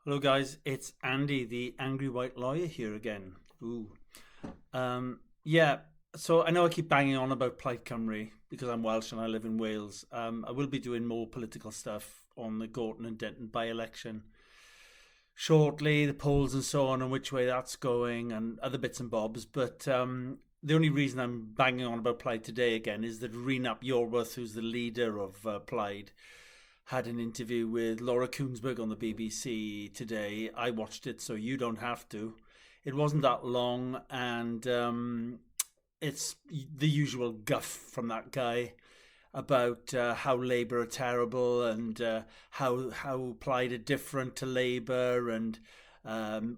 Hello, guys. It's Andy, the angry white lawyer, here again. Ooh. Yeah. So I know I keep banging on about Plaid Cymru because I'm Welsh and I live in Wales. I will be doing more political stuff on the Gorton and Denton by-election shortly, the polls and so on, and which way that's going, and other bits and bobs. But the only reason I'm banging on about Plaid today again is that Renap Yorworth, who's the leader of Plaid, had an interview with Laura Koonsberg on the BBC today. I watched it, so you don't have to. It wasn't that long, and it's the usual guff from that guy about how Labour are terrible and how Plaid are different to Labour and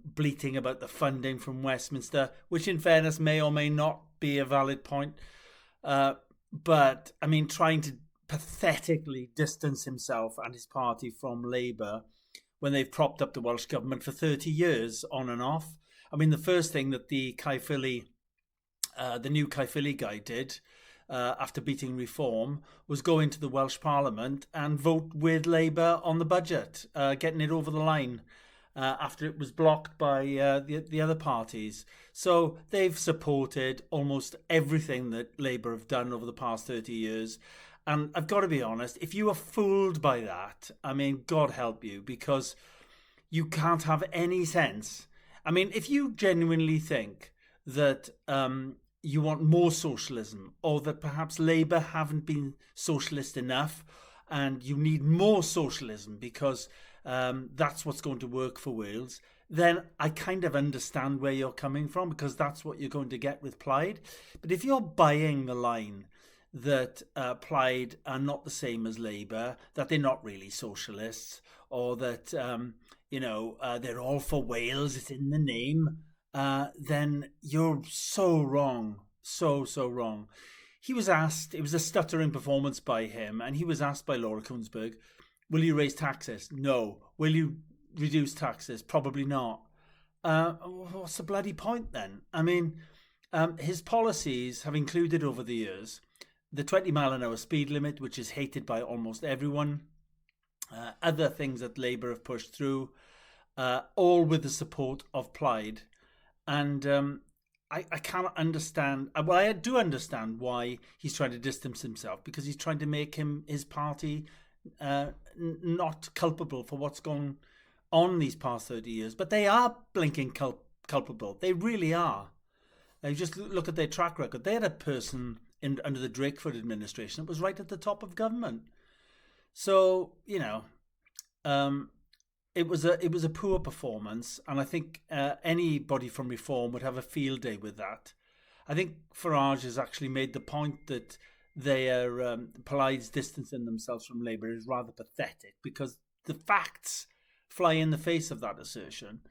bleating about the funding from Westminster, which in fairness may or may not be a valid point. Uh, but I mean, trying to pathetically distance himself and his party from Labour when they've propped up the Welsh government for 30 years on and off. I mean, the first thing that the new Caerphilly guy did after beating Reform was go into the Welsh Parliament and vote with Labour on the budget, getting it over the line after it was blocked by the other parties. So they've supported almost everything that Labour have done over the past 30 years. And I've got to be honest, if you are fooled by that, I mean, God help you, because you can't have any sense. I mean, if you genuinely think that you want more socialism, or that perhaps Labour haven't been socialist enough and you need more socialism because that's what's going to work for Wales, then I kind of understand where you're coming from, because that's what you're going to get with Plaid. But if you're buying the line that Plaid are not the same as Labour, that they're not really socialists, or that they're all for Wales, it's in the name, then you're so wrong, so wrong. He was asked, it was a stuttering performance by him, and he was asked by Laura Koonsberg, will you raise taxes? No. Will you reduce taxes? Probably not. What's the bloody point then? I mean, his policies have included over the years the 20-mile-an-hour speed limit, which is hated by almost everyone, other things that Labour have pushed through, all with the support of Plaid. And I cannot understand. Well, I do understand why he's trying to distance himself, because he's trying to make his party not culpable for what's gone on these past 30 years. But they are blinking culpable. They really are. You just look at their track record. They had a person under the Drakeford administration that was right at the top of government. So um, it was a poor performance, and I think anybody from Reform would have a field day with that. I think Farage has actually made the point that they are Plaid's distancing themselves from Labour is rather pathetic, because the facts fly in the face of that assertion.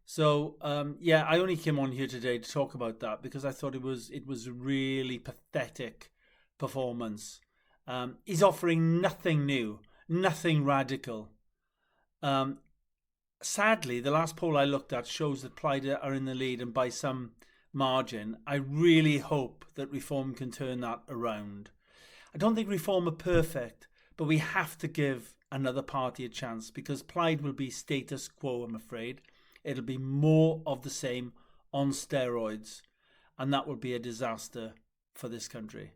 So yeah, I only came on here today to talk about that because I thought it was a really pathetic performance. He's offering nothing new, nothing radical. Um, Sadly, the last poll I looked at shows that Plaid are in the lead and by some margin. I really hope that Reform can turn that around. I don't think Reform are perfect, but we have to give another party a chance, because Plaid will be status quo, I'm afraid. It'll be more of the same on steroids, and that will be a disaster for this country.